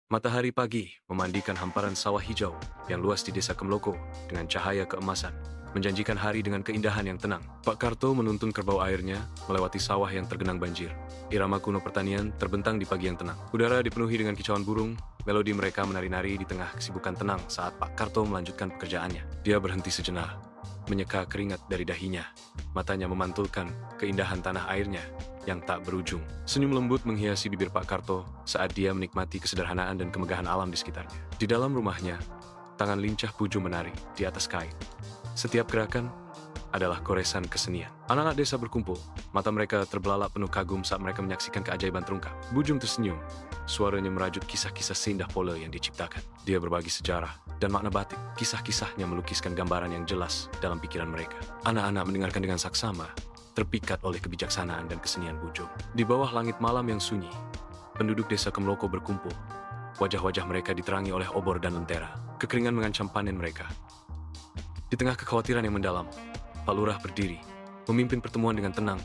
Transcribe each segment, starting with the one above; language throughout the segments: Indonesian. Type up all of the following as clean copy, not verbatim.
Matahari pagi memandikan hamparan sawah hijau yang luas di desa Kemloko dengan cahaya keemasan, menjanjikan hari dengan keindahan yang tenang. Pak Karto menuntun kerbau airnya melewati sawah yang tergenang banjir. Irama kuno pertanian terbentang di pagi yang tenang. Udara dipenuhi dengan kicauan burung, melodi mereka menari-nari di tengah kesibukan tenang saat Pak Karto melanjutkan pekerjaannya. Dia berhenti sejenak, menyeka keringat dari dahinya. Matanya memantulkan keindahan tanah airnya yang tak berujung. Senyum lembut menghiasi bibir Pak Karto saat dia menikmati kesederhanaan dan kemegahan alam di sekitarnya. Di dalam rumahnya, tangan lincah Pujo menari di atas kain. Setiap gerakan adalah goresan kesenian. Anak-anak desa berkumpul, mata mereka terbelalak penuh kagum saat mereka menyaksikan keajaiban terungkap. Bujung tersenyum, suaranya merajut kisah-kisah seindah pola yang diciptakan. Dia berbagi sejarah dan makna batik. Kisah-kisahnya melukiskan gambaran yang jelas dalam pikiran mereka. Anak-anak mendengarkan dengan saksama, terpikat oleh kebijaksanaan dan kesenian Bujung. Di bawah langit malam yang sunyi, penduduk desa Kemloko berkumpul. Wajah-wajah mereka diterangi oleh obor dan lentera. Kekeringan mengancam panen mereka. Di tengah kekhawatiran yang mendalam, Pak Lurah berdiri, memimpin pertemuan dengan tenang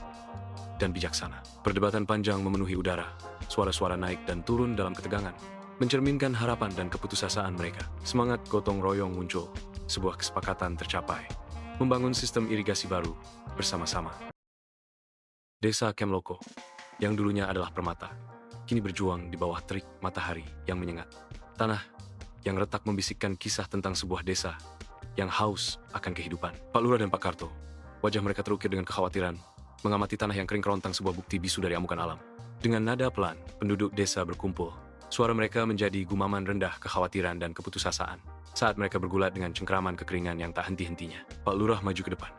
dan bijaksana. Perdebatan panjang memenuhi udara, suara-suara naik dan turun dalam ketegangan, mencerminkan harapan dan keputusasaan mereka. Semangat gotong royong muncul, sebuah kesepakatan tercapai, membangun sistem irigasi baru bersama-sama. Desa Kemloko, yang dulunya adalah permata, kini berjuang di bawah terik matahari yang menyengat. Tanah yang retak membisikkan kisah tentang sebuah desa yang haus akan kehidupan. Pak Lurah dan Pak Karto, wajah mereka terukir dengan kekhawatiran, mengamati tanah yang kering kerontang sebuah bukti bisu dari amukan alam. Dengan nada pelan, penduduk desa berkumpul. Suara mereka menjadi gumaman rendah kekhawatiran dan keputusasaan saat mereka bergulat dengan cengkraman kekeringan yang tak henti-hentinya. Pak Lurah maju ke depan.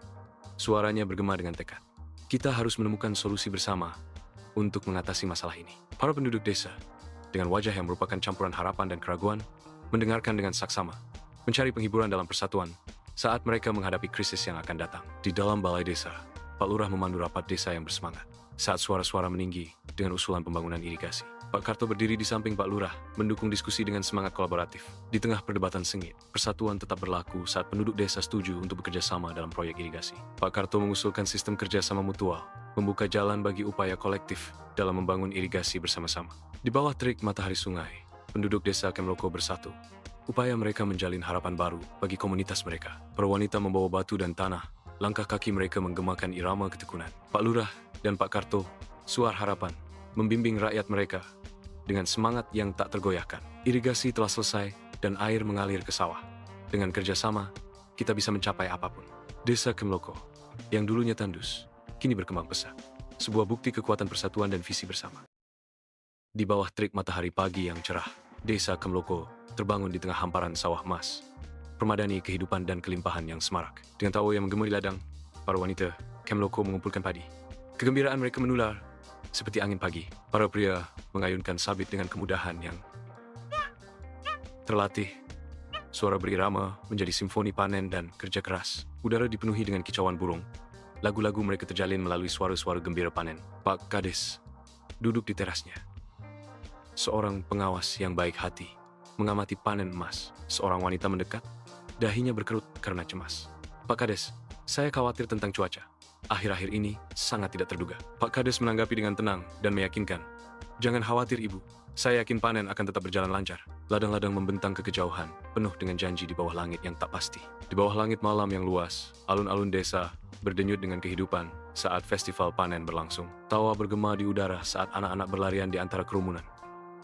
Suaranya bergema dengan tekad. Kita harus menemukan solusi bersama untuk mengatasi masalah ini. Para penduduk desa, dengan wajah yang merupakan campuran harapan dan keraguan, mendengarkan dengan saksama, mencari penghiburan dalam persatuan saat mereka menghadapi krisis yang akan datang. Di dalam balai desa, Pak Lurah memandu rapat desa yang bersemangat. Saat suara-suara meninggi dengan usulan pembangunan irigasi, Pak Karto berdiri di samping Pak Lurah, mendukung diskusi dengan semangat kolaboratif. Di tengah perdebatan sengit, persatuan tetap berlaku saat penduduk desa setuju untuk bekerja sama dalam proyek irigasi. Pak Karto mengusulkan sistem kerjasama mutual, membuka jalan bagi upaya kolektif dalam membangun irigasi bersama-sama. Di bawah terik matahari sungai, penduduk desa Kemloko bersatu. Upaya mereka menjalin harapan baru bagi komunitas mereka. Para wanita membawa batu dan tanah, langkah kaki mereka menggemakan irama ketekunan. Pak Lurah dan Pak Karto, suar harapan, membimbing rakyat mereka dengan semangat yang tak tergoyahkan. Irigasi telah selesai dan air mengalir ke sawah. Dengan kerjasama, kita bisa mencapai apapun. Desa Kemloko, yang dulunya tandus, kini berkembang pesat. Sebuah bukti kekuatan persatuan dan visi bersama. Di bawah terik matahari pagi yang cerah, desa Kemloko terbangun di tengah hamparan sawah emas, permadani kehidupan dan kelimpahan yang semarak. Dengan tawa yang menggema di ladang, para wanita Kemloko mengumpulkan padi. Kegembiraan mereka menular seperti angin pagi. Para pria mengayunkan sabit dengan kemudahan yang terlatih. Suara berirama menjadi simfoni panen dan kerja keras. Udara dipenuhi dengan kicauan burung. Lagu-lagu mereka terjalin melalui suara-suara gembira panen. Pak Kades duduk di terasnya. Seorang pengawas yang baik hati mengamati panen emas. Seorang wanita mendekat, dahinya berkerut karena cemas. Pak Kades, saya khawatir tentang cuaca. Akhir-akhir ini sangat tidak terduga. Pak Kades menanggapi dengan tenang dan meyakinkan. Jangan khawatir ibu, saya yakin panen akan tetap berjalan lancar. Ladang-ladang membentang ke kejauhan, penuh dengan janji di bawah langit yang tak pasti. Di bawah langit malam yang luas, alun-alun desa berdenyut dengan kehidupan saat festival panen berlangsung. Tawa bergema di udara saat anak-anak berlarian di antara kerumunan.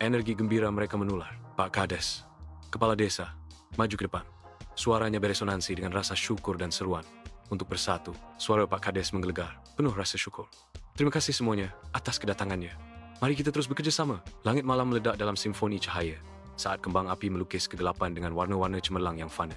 Energi gembira mereka menular. Pak Kades, kepala desa, maju ke depan. Suaranya beresonansi dengan rasa syukur dan seruan. Untuk bersatu, suara Pak Kades menggelegar, penuh rasa syukur. Terima kasih semuanya atas kedatangannya. Mari kita terus bekerja sama. Langit malam meledak dalam simfoni cahaya saat kembang api melukis kegelapan dengan warna-warna cemerlang yang fana.